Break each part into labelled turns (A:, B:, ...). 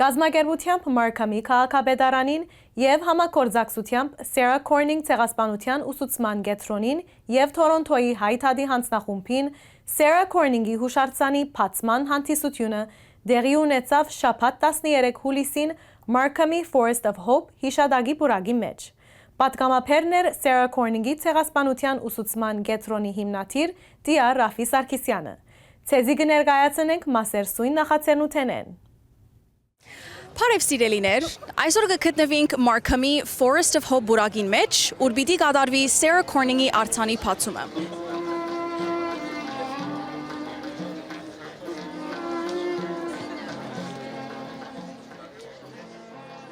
A: Կազմակերպութեամբ Մարքամի քաղաքապետարանին եւ համագործակցութեամբ Սառա Քորնինկ Ցեղասպանութեան Ուսուցման Կեդրոնին եւ Թորոնթոյի Հայ Դատի հանձնախումբին Սառա Քորնինկի յուշարձանի բացման հանդիսութիւնը Տեղի ունեցաւ շաբաթ 13 յուլիսին Մարքամի Forest of Hope յիշատակի պուրակի մեջ։ Պատգամաբերն էր Սառա Քորնինկի Ցեղասպանութեան Ուսուցման Կեդրոնի հիմնադիր տիար Րաֆֆի Սարգիսեանը։ Ցեզի կներկայացնենք մասեր սույն նախաձեռնութենեն։
B: Բարև սիրելիներ, այսօր կգտնվենք Մարքամի Forest of Hope բուրակին մեջ, ուր պիտի կատարվի Սառա Քորնինկի արձանի բացումը։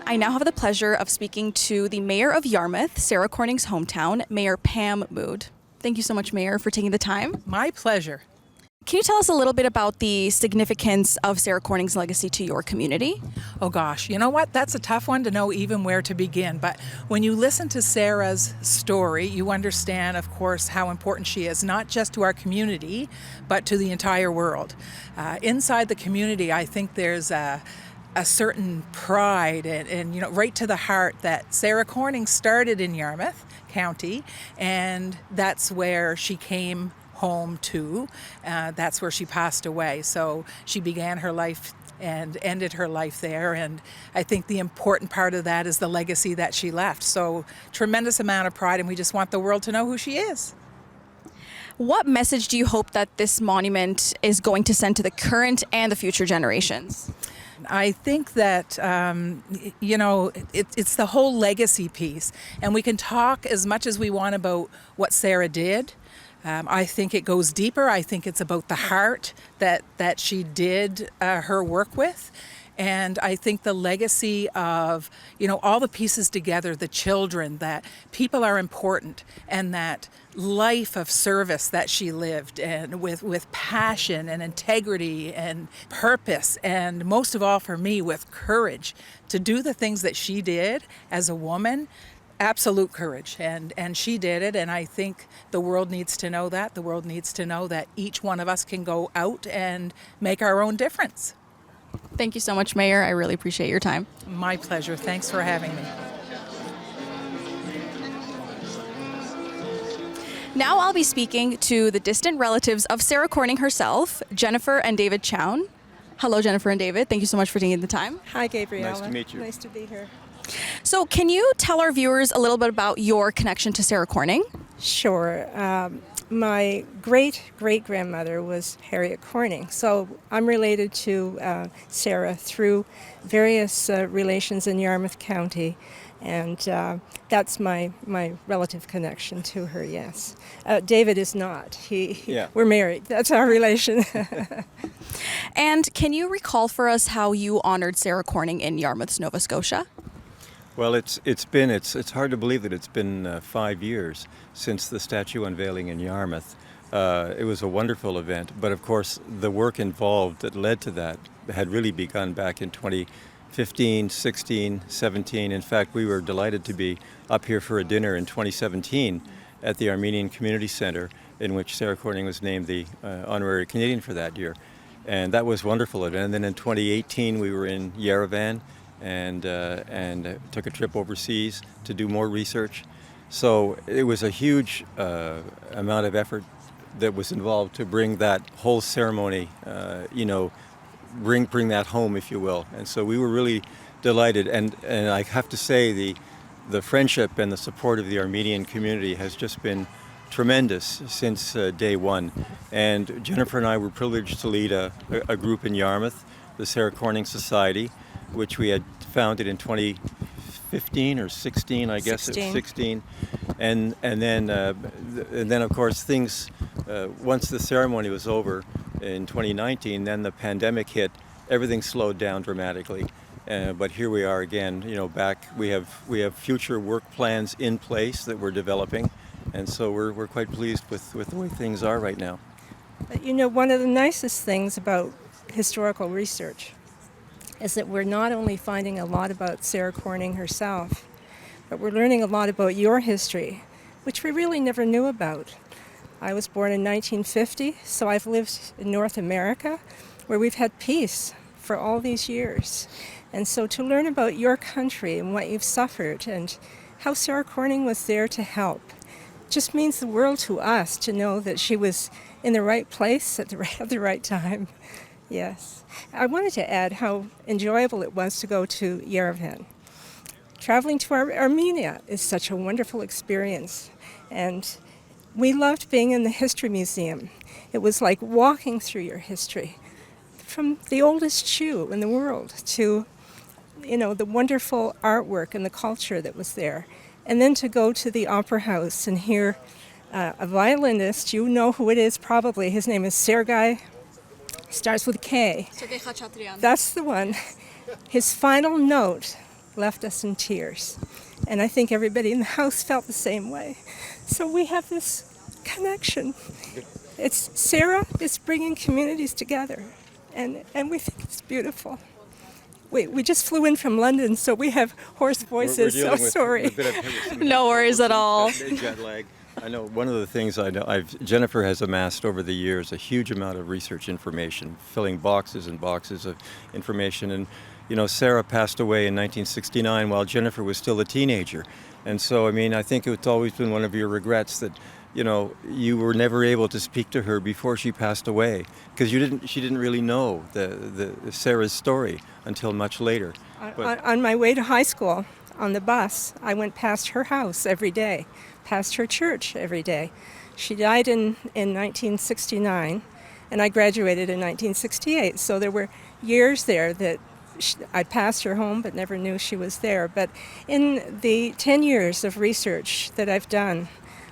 B: I now have the pleasure of speaking to the mayor of Yarmouth, Sara Khorninq's hometown, Mayor Pam Mood. Thank you so much, Mayor, for taking the time.
C: My pleasure.
B: Can you tell us a little bit about the significance of Sara Khorninq's legacy to your community?
C: Oh gosh, you know what? That's a tough one to know even where to begin. But when you listen to Sarah's story, you understand, of course, how important she is, not just to our community, but to the entire world. Inside the community, I think there's a certain pride and you know, right to the heart that Sara Khorninq started in Yarmouth County, and that's where she came home to. That's where she passed away. So she began her life and ended her life there, and I think the important part of that is the legacy that she left. So tremendous amount of pride, and we just want the world to know who she is.
B: What message do you hope that this monument is going to send to the current and the future generations?
C: I think that, you know, it's the whole legacy piece, and we can talk as much as we want about what Sara did. I think it goes deeper. I think it's about the heart that she did her work with. And I think the legacy of, you know, all the pieces together, the children, that people are important, and that life of service that she lived, and with passion and integrity and purpose, and most of all for me, with courage to do the things that she did as a woman. Absolute courage, and she did it, and I think the world needs to know that. The world needs to know that each one of us can go out and make our own difference.
B: Thank you so much, Mayor. I really appreciate your time.
C: My pleasure. Thanks for having me.
B: Now I'll be speaking to the distant relatives of Sara Khorninq herself, Jennifer and David Chown. Hello, Jennifer and David. Thank you so much for taking the time.
D: Hi, Gabriella.
E: Nice to meet you.
D: Nice to be here.
B: So can you tell our viewers a little bit about your connection to Sara Khorninq?
D: Sure. My great-great-grandmother was Harriet Khorninq, so I'm related to Sara through various relations in Yarmouth County, and that's my relative connection to her, yes. David is not. We're married. That's our relation.
B: And can you recall for us how you honored Sara Khorninq in Yarmouth, Nova Scotia?
E: Well, it's hard to believe that it's been 5 years since the statue unveiling in Yarmouth. It was a wonderful event, but of course the work involved that led to that had really begun back in 2015, 16, 17. In fact, we were delighted to be up here for a dinner in 2017 at the Armenian Community Center, in which Sara Khorninq was named the honorary Canadian for that year. And that was wonderful. And then in 2018 we were in Yerevan and took a trip overseas to do more research. So it was a huge amount of effort that was involved to bring that whole ceremony, you know, bring that home, if you will. And so we were really delighted. And I have to say the friendship and the support of the Armenian community has just been tremendous since day one. And Jennifer and I were privileged to lead a group in Yarmouth, the Sara Khorninq Society, which we had founded in 2015 or 16, I guess.
D: 16.
E: It was 16. And then of course things, once the ceremony was over in 2019, then the pandemic hit, everything slowed down dramatically. But here we are again, you know, back. We have future work plans in place that we're developing, and so we're quite pleased with the way things are right now.
D: But you know, one of the nicest things about historical research is that we're not only finding a lot about Sara Khorninq herself, but we're learning a lot about your history, which we really never knew about. I was born in 1950, so I've lived in North America, where we've had peace for all these years. And so to learn about your country and what you've suffered and how Sara Corning was there to help just means the world to us to know that she was in the right place at the right time. Yes. I wanted to add how enjoyable it was to go to Yerevan. Traveling to Armenia is such a wonderful experience, and we loved being in the History Museum. It was like walking through your history, from the oldest Jew in the world to, the wonderful artwork and the culture that was there. And then to go to the Opera House and hear a violinist, you know who it is probably, his name is Sergei, starts with K. That's the one. His final note left us in tears. And I think everybody in the house felt the same way. So we have this connection. It's Sara is bringing communities together, and we think it's beautiful. We just flew in from London, so we have hoarse voices, so sorry.
B: No worries at all.
E: Jet lag. I know one of the things Jennifer has amassed over the years a huge amount of research information, filling boxes and boxes of information. And Sara passed away in 1969 while Jennifer was still a teenager. And so, I think it's always been one of your regrets that, you were never able to speak to her before she passed away, because she didn't really know the Sara's story until much later.
D: On my way to high school, on the bus, I went past her house every day, past her church every day. She died in 1969, and I graduated in 1968. So there were years there that I passed her home but never knew she was there. But in the 10 years of research that I've done,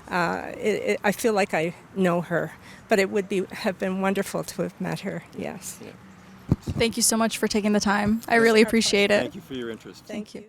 D: I feel like I know her. But it would have been wonderful to have met her, yes.
B: Thank you so much for taking the time. I really appreciate it.
E: Thank you for your interest.
D: Thank you.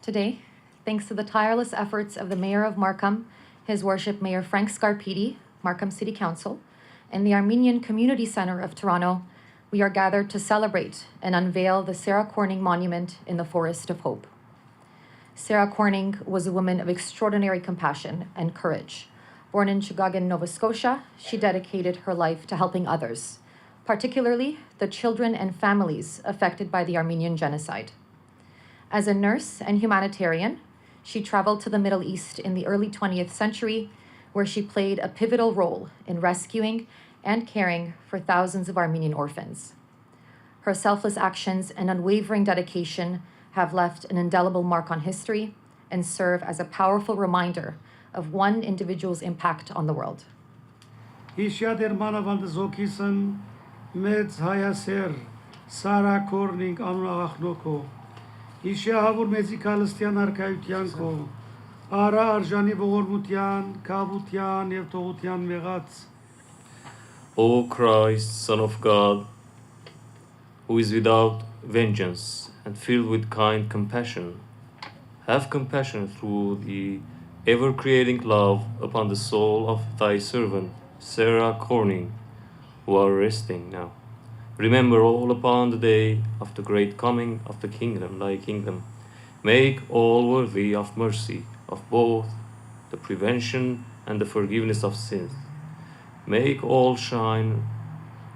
F: Today, thanks to the tireless efforts of the Mayor of Markham, His Worship Mayor Frank Scarpiti, Markham City Council, and the Armenian Community Center of Toronto, we are gathered to celebrate and unveil the Sara Corning Monument in the Forest of Hope. Sara Corning was a woman of extraordinary compassion and courage. Born in Chicago, Nova Scotia, she dedicated her life to helping others, particularly the children and families affected by the Armenian genocide. As a nurse and humanitarian, she traveled to the Middle East in the early 20th century, where she played a pivotal role in rescuing and caring for thousands of Armenian orphans. Her selfless actions and unwavering dedication have left an indelible mark on history and serve as a powerful reminder of one individual's impact on the world.
G: Sara Քորնինկ անունաղախնոքո Իշահավոր մեծիկալստյան արքայության քո Արա արժանի ողորմության, կավության եւ թողության մեղած
H: O Christ, Son of God, who is without vengeance and filled with kind compassion, have compassion through the ever-creating love upon the soul of thy servant, Sara Corning, who are resting now. Remember all upon the day of the great coming of the kingdom, thy kingdom. Make all worthy of mercy, of both the prevention and the forgiveness of sins. Make all shine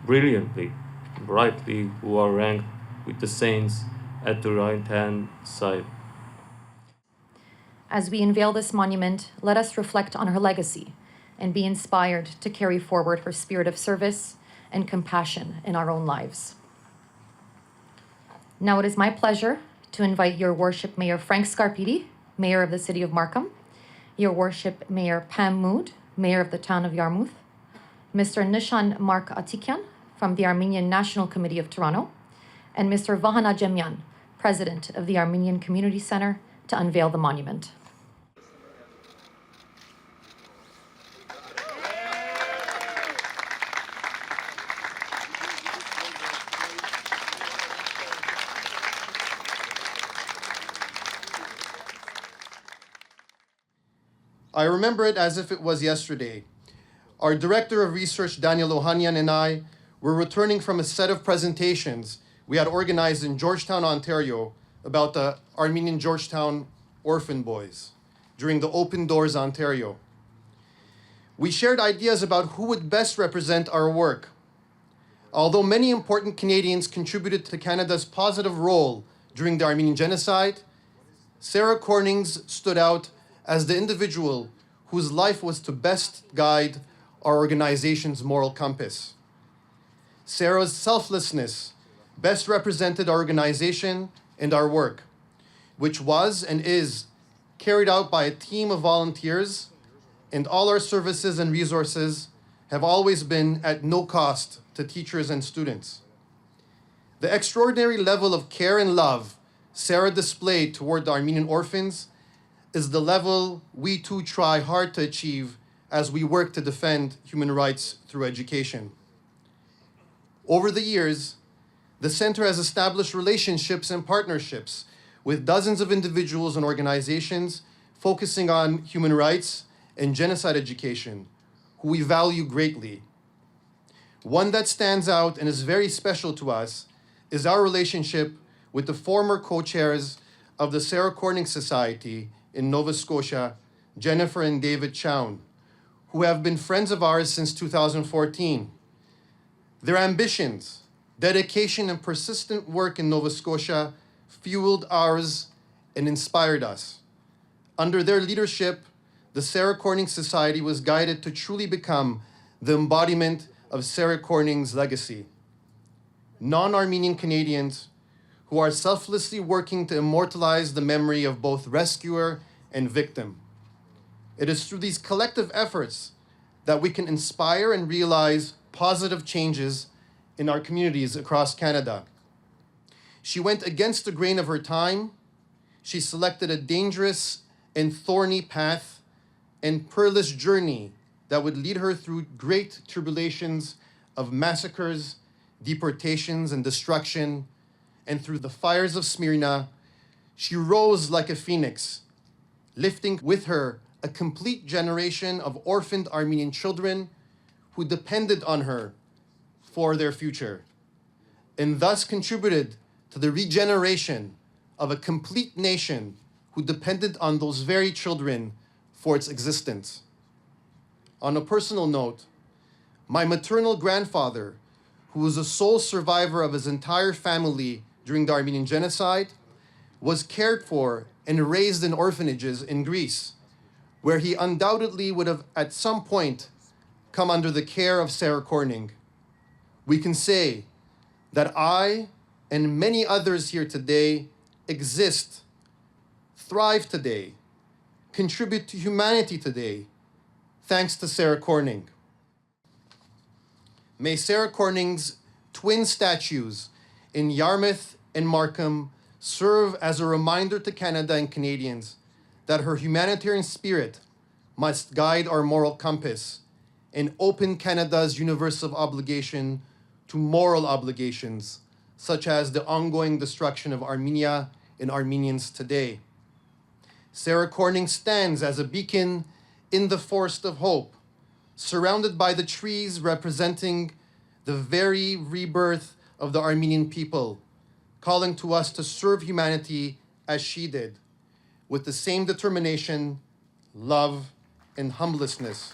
H: brilliantly, brightly, who are ranked with the saints at the right-hand side.
F: As we unveil this monument, let us reflect on her legacy and be inspired to carry forward her spirit of service and compassion in our own lives. Now it is my pleasure to invite Your Worship Mayor Frank Scarpiti, Mayor of the City of Markham, Your Worship Mayor Pam Mood, Mayor of the Town of Yarmouth, Mr. Nishan Mark Atikyan from the Armenian National Committee of Toronto, and Mr. Vahan Ajemyan, President of the Armenian Community Center, to unveil the monument.
I: I remember it as if it was yesterday. Our Director of Research, Daniel Ohanian, and I were returning from a set of presentations we had organized in Georgetown, Ontario, about the Armenian Georgetown orphan boys during the Open Doors Ontario. We shared ideas about who would best represent our work. Although many important Canadians contributed to Canada's positive role during the Armenian Genocide, Sara Khorning stood out as the individual whose life was to best guide our organization's moral compass. Sara's selflessness best represented our organization and our work, which was and is carried out by a team of volunteers, and all our services and resources have always been at no cost to teachers and students. The extraordinary level of care and love Sara displayed toward the Armenian orphans is the level we too try hard to achieve as we work to defend human rights through education. Over the years, the Center has established relationships and partnerships with dozens of individuals and organizations focusing on human rights and genocide education, who we value greatly. One that stands out and is very special to us is our relationship with the former co-chairs of the Sara Khorning Society in Nova Scotia, Jennifer and David Chown, who have been friends of ours since 2014. Their ambitions, dedication, and persistent work in Nova Scotia fueled ours and inspired us. Under their leadership, the Sara Khorning Society was guided to truly become the embodiment of Sara Khorning's legacy. Non-Armenian Canadians who are selflessly working to immortalize the memory of both rescuer and victim. It is through these collective efforts that we can inspire and realize positive changes in our communities across Canada. She went against the grain of her time. She selected a dangerous and thorny path and perilous journey that would lead her through great tribulations of massacres, deportations, and destruction. And through the fires of Smyrna, she rose like a phoenix, lifting with her a complete generation of orphaned Armenian children who depended on her for their future, and thus contributed to the regeneration of a complete nation who depended on those very children for its existence. On a personal note, my maternal grandfather, who was the sole survivor of his entire family during the Armenian Genocide, was cared for and raised in orphanages in Greece, where he undoubtedly would have at some point come under the care of Sara Khorning. We can say that I and many others here today exist, thrive today, contribute to humanity today, thanks to Sara Khorning. May Sara Khorning's twin statues in Yarmouth and Markham serve as a reminder to Canada and Canadians that her humanitarian spirit must guide our moral compass and open Canada's universal obligation to moral obligations, such as the ongoing destruction of Armenia and Armenians today. Sara Khorning stands as a beacon in the Forest of Hope, surrounded by the trees representing the very rebirth of the Armenian people, calling to us to serve humanity as she did, with the same determination, love, and humbleness.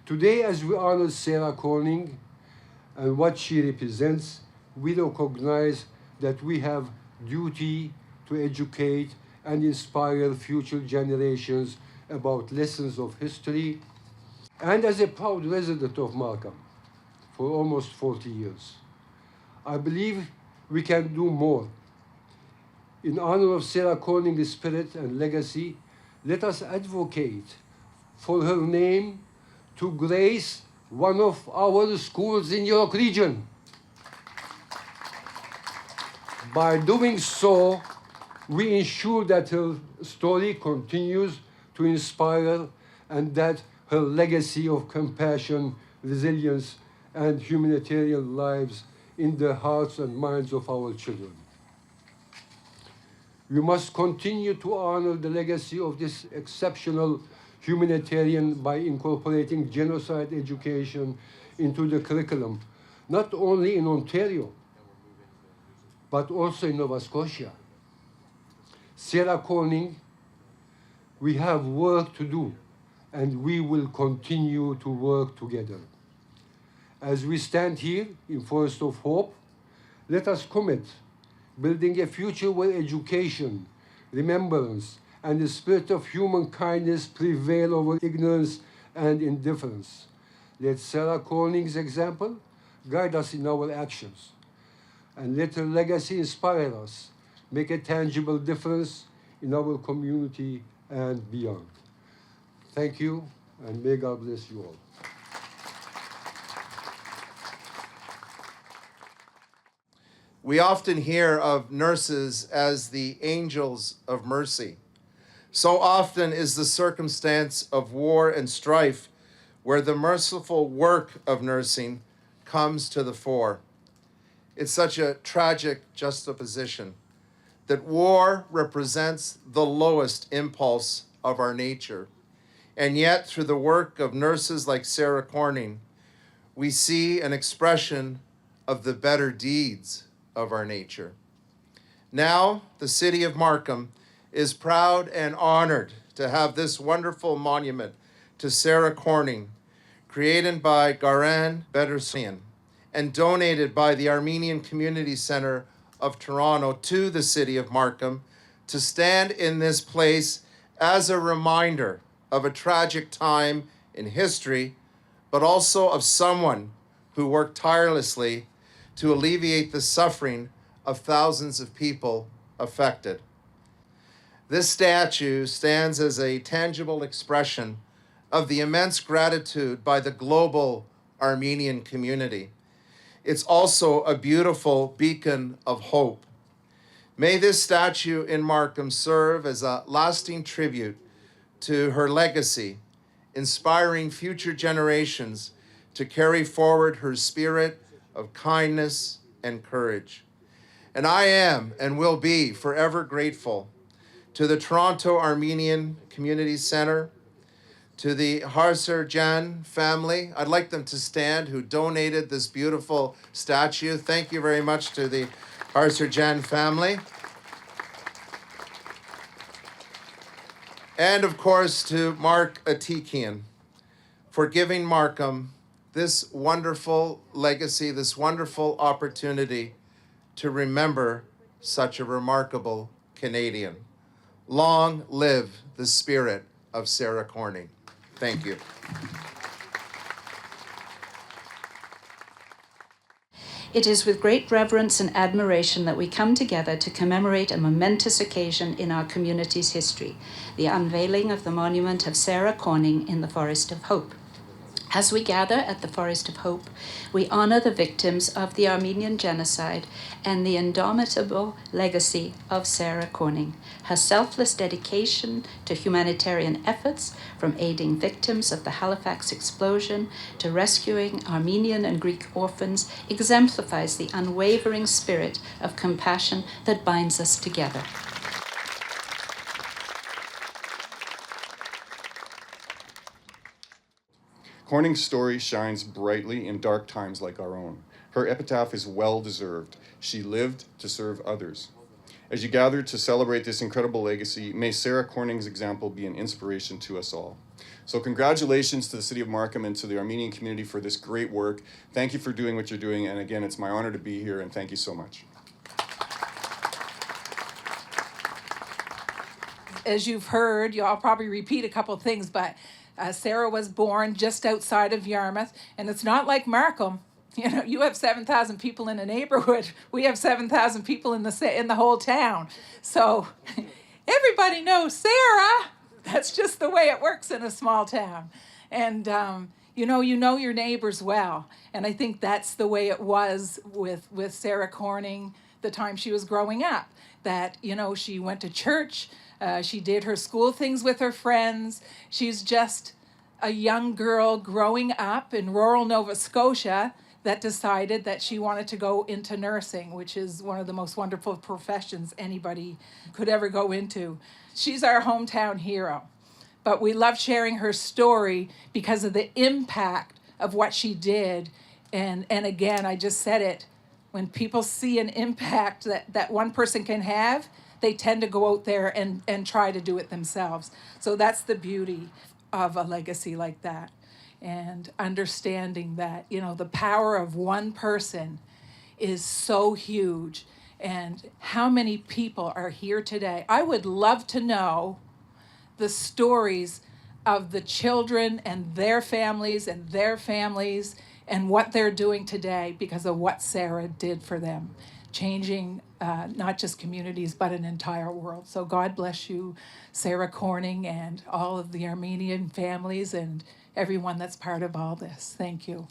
J: Today, as we honor Sara Khorning and what she represents, we recognize that we have duty to educate and inspire future generations about lessons of history. And as a proud resident of Markham for almost 40 years, I believe we can do more. In honor of Sara Khorning's spirit and legacy, let us advocate for her name to grace one of our schools in York Region. By doing so, we ensure that her story continues to inspire and that her legacy of compassion, resilience, and humanitarian lives in the hearts and minds of our children. We must continue to honor the legacy of this exceptional humanitarian by incorporating genocide education into the curriculum, not only in Ontario, but also in Nova Scotia. Sara Khorning, we have work to do, and we will continue to work together. As we stand here in Forest of Hope, let us commit building a future where education, remembrance, and the spirit of human kindness prevail over ignorance and indifference. Let Sara Khorning's example guide us in our actions, and let her legacy inspire us, make a tangible difference in our community and beyond. Thank you, and may God bless you all.
K: We often hear of nurses as the angels of mercy. So often is the circumstance of war and strife where the merciful work of nursing comes to the fore. It's such a tragic juxtaposition that war represents the lowest impulse of our nature. And yet, through the work of nurses like Sara Khorning, we see an expression of the better deeds of our nature. Now, the city of Markham is proud and honored to have this wonderful monument to Sara Khorning, created by Garan Bedrosian and donated by the Armenian Community Center of Toronto to the city of Markham, to stand in this place as a reminder of a tragic time in history, but also of someone who worked tirelessly to alleviate the suffering of thousands of people affected. This statue stands as a tangible expression of the immense gratitude by the global Armenian community. It's also a beautiful beacon of hope. May this statue in Markham serve as a lasting tribute to her legacy, inspiring future generations to carry forward her spirit of kindness and courage. And I am and will be forever grateful to the Toronto Armenian Community Center, to the Harsarjan family. I'd like them to stand, who donated this beautiful statue. Thank you very much to the Harsarjan family. And of course to Mark Atikian for giving Markham this wonderful legacy, this wonderful opportunity to remember such a remarkable Canadian. Long live the spirit of Sara Khorning. Thank you.
L: It is with great reverence and admiration that we come together to commemorate a momentous occasion in our community's history, the unveiling of the monument of Sara Khorning in the Forest of Hope. As we gather at the Forest of Hope, we honor the victims of the Armenian genocide and the indomitable legacy of Sara Khorning, her selfless dedication to humanitarian efforts, from aiding victims of the Halifax explosion to rescuing Armenian and Greek orphans, exemplifies the unwavering spirit of compassion that binds us together.
M: Khorning's story shines brightly in dark times like our own. Her epitaph is well-deserved. She lived to serve others. As you gather to celebrate this incredible legacy, may Sara Khorning's example be an inspiration to us all. So congratulations to the City of Markham and to the Armenian community for this great work. Thank you for doing what you're doing, and again, it's my honor to be here, and thank you so much.
C: As you've heard, I'll probably repeat a couple things, but Sara was born just outside of Yarmouth, and it's not like Markham. You have 7,000 people in a neighborhood. We have 7,000 people in the whole town. So everybody knows Sara. That's just the way it works in a small town. And you know your neighbors well. And I think that's the way it was with Sara Khorning the time she was growing up. That she went to church. She did her school things with her friends. She's just a young girl growing up in rural Nova Scotia, that decided that she wanted to go into nursing, which is one of the most wonderful professions anybody could ever go into. She's our hometown hero, but we love sharing her story because of the impact of what she did. And again, I just said it, when people see an impact that one person can have, they tend to go out there and try to do it themselves. So that's the beauty of a legacy like that. And understanding that, the power of one person is so huge. And how many people are here today? I would love to know the stories of the children and their families and what they're doing today because of what Sara did for them, changing not just communities, but an entire world. So God bless you, Sara Khorning, and all of the Armenian families and everyone that's part of all this. Thank you.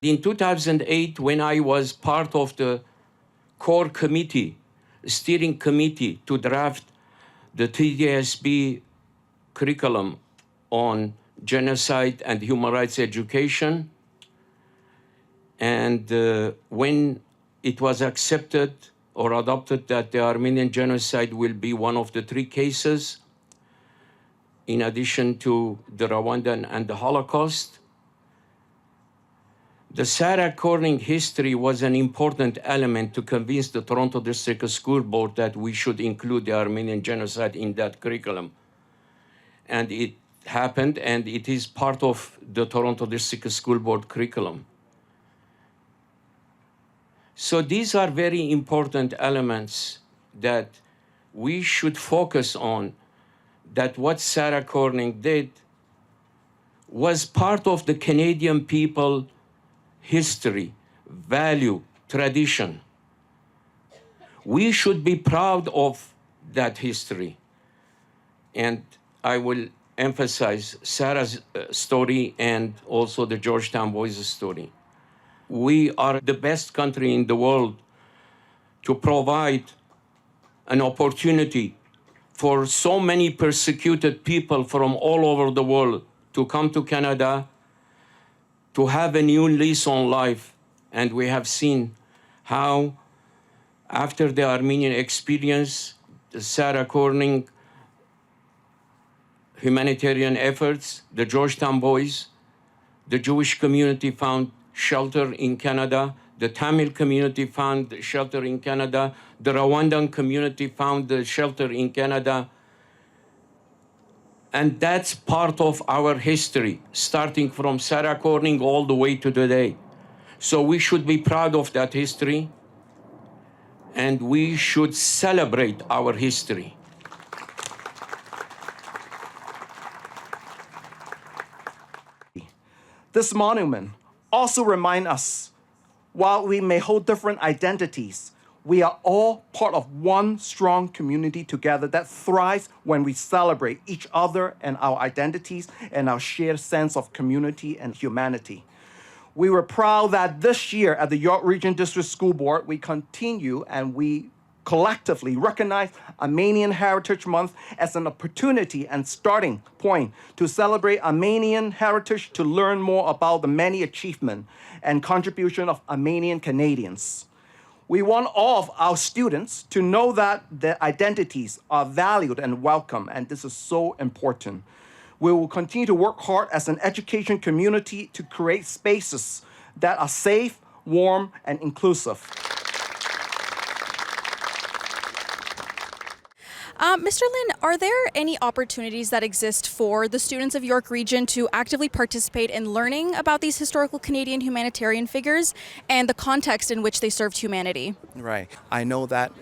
N: In 2008, when I was part of the core committee, steering committee to draft the TDSB curriculum on genocide and human rights education, and when it was accepted or adopted that the Armenian genocide will be one of the 3 cases, in addition to the Rwandan and the Holocaust, the Sara Khorning history was an important element to convince the Toronto District School Board that we should include the Armenian genocide in that curriculum. And it happened, and it is part of the Toronto District School Board curriculum. So these are very important elements that we should focus on, that what Sara Khorning did was part of the Canadian people history, value, tradition. We should be proud of that history. And I will emphasize Sara's story and also the Georgetown Boys' story. We are the best country in the world to provide an opportunity for so many persecuted people from all over the world to come to Canada, to have a new lease on life. And we have seen how, after the Armenian experience, the Sara Khorning humanitarian efforts, the Georgetown Boys, the Jewish community found shelter in Canada, the Tamil community found shelter in Canada, the Rwandan community found the shelter in Canada. And that's part of our history, starting from Sara Khorning all the way to today. So we should be proud of that history, and we should celebrate our history.
O: This monument also reminds us, while we may hold different identities, we are all part of one strong community together that thrives when we celebrate each other and our identities and our shared sense of community and humanity. We were proud that this year at the York Region District School Board, we continue and we collectively recognize Armenian Heritage Month as an opportunity and starting point to celebrate Armenian heritage, to learn more about the many achievements and contribution of Armenian Canadians. We want all of our students to know that their identities are valued and welcome, and this is so important. We will continue to work hard as an education community to create spaces that are safe, warm, and inclusive.
B: Mr. Lin, are there any opportunities that exist for the students of York Region to actively participate in learning about these historical Canadian humanitarian figures and the context in which they served humanity?
O: Right. I know that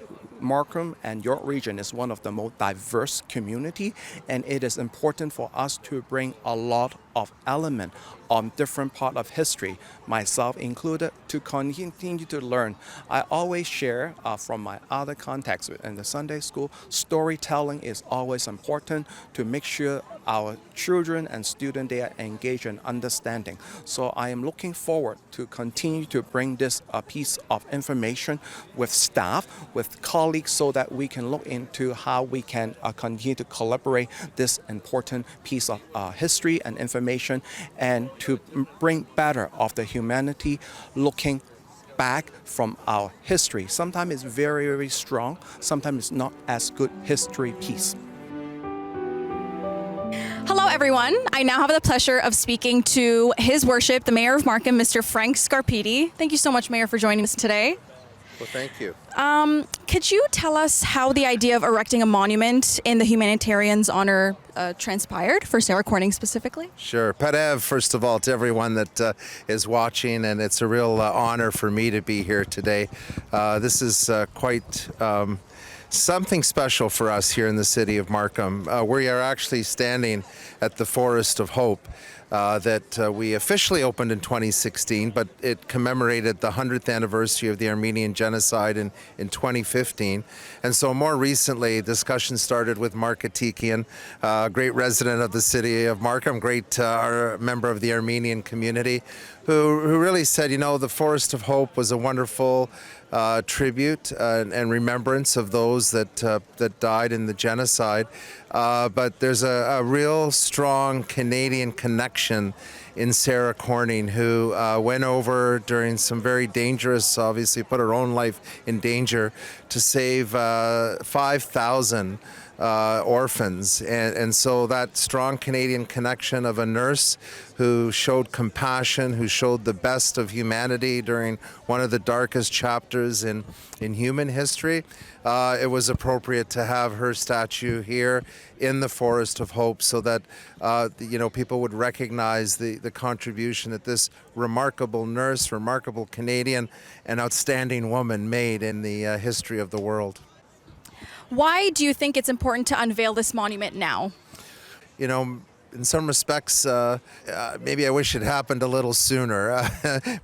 O: Markham and your region is one of the most diverse community, and it is important for us to bring a lot of element on different part of history, myself included, to continue to learn. I always share from my other contexts in the Sunday school, storytelling is always important to make sure our children and students, they are engaged in understanding. So I am looking forward to continue to bring this piece of information with staff, with colleagues, so that we can look into how we can continue to collaborate this important piece of history and information, and to bring better of the humanity looking back from our history. Sometimes it's very, very strong. Sometimes it's not as good history piece.
B: Hello, everyone. I now have the pleasure of speaking to His Worship, the Mayor of Markham, Mr. Frank Scarpiti. Thank you so much, Mayor, for joining us today.
K: Well, thank you.
B: Could you tell us how the idea of erecting a monument in the humanitarians' honor transpired, for Sara Khorning specifically?
K: Sure. Padev, first of all, to everyone that is watching, and it's a real honor for me to be here today. This is quite something special for us here in the city of Markham. We are actually standing at the Forest of Hope that we officially opened in 2016, but it commemorated the 100th anniversary of the Armenian genocide in 2015. And so more recently, discussion started with Mark Atikian, a great resident of the city of Markham, great member of the Armenian community, who really said, you know, the Forest of Hope was a wonderful tribute and remembrance of those that died in the genocide. But there's a real strong Canadian connection in Sara Khorning, who went over during some very dangerous, obviously put her own life in danger to save 5,000 orphans. And so that strong Canadian connection of a nurse who showed compassion, who showed the best of humanity during one of the darkest chapters in human history, it was appropriate to have her statue here in the Forest of Hope, so that people would recognize the contribution that this remarkable nurse, remarkable Canadian, and outstanding woman made in the history of the world.
B: Why do you think it's important to unveil this monument now?
K: You know, in some respects, maybe I wish it happened a little sooner.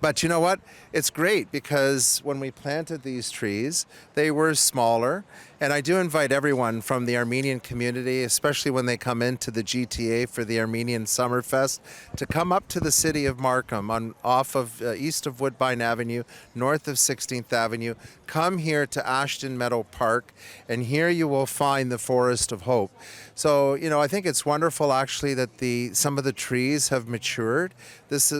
K: But you know what? It's great, because when we planted these trees, they were smaller. And I do invite everyone from the Armenian community, especially when they come into the GTA for the Armenian Summerfest, to come up to the city of Markham off of east of Woodbine Avenue, north of 16th Avenue. Come here to Ashton Meadow Park, and here you will find the Forest of Hope. So, you know, I think it's wonderful actually that some of the trees have matured. This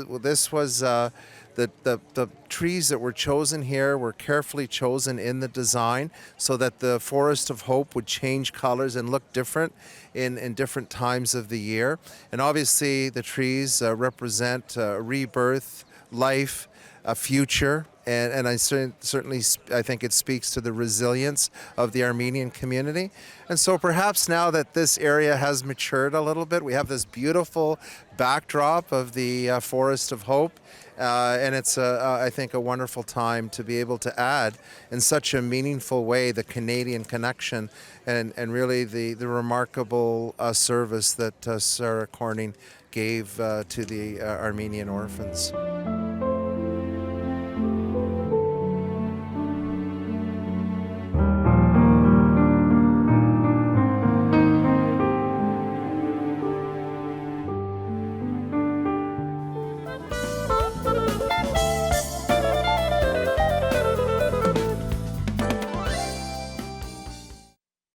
K: was the trees that were chosen here were carefully chosen in the design, so that the Forest of Hope would change colors and look different in different times of the year. And obviously the trees represent rebirth, life, a future. And I certainly think it speaks to the resilience of the Armenian community. And so perhaps now that this area has matured a little bit, we have this beautiful backdrop of the Forest of Hope. And it's, I think, a wonderful time to be able to add in such a meaningful way the Canadian connection and really the remarkable service that Sara Khorning gave to the Armenian orphans.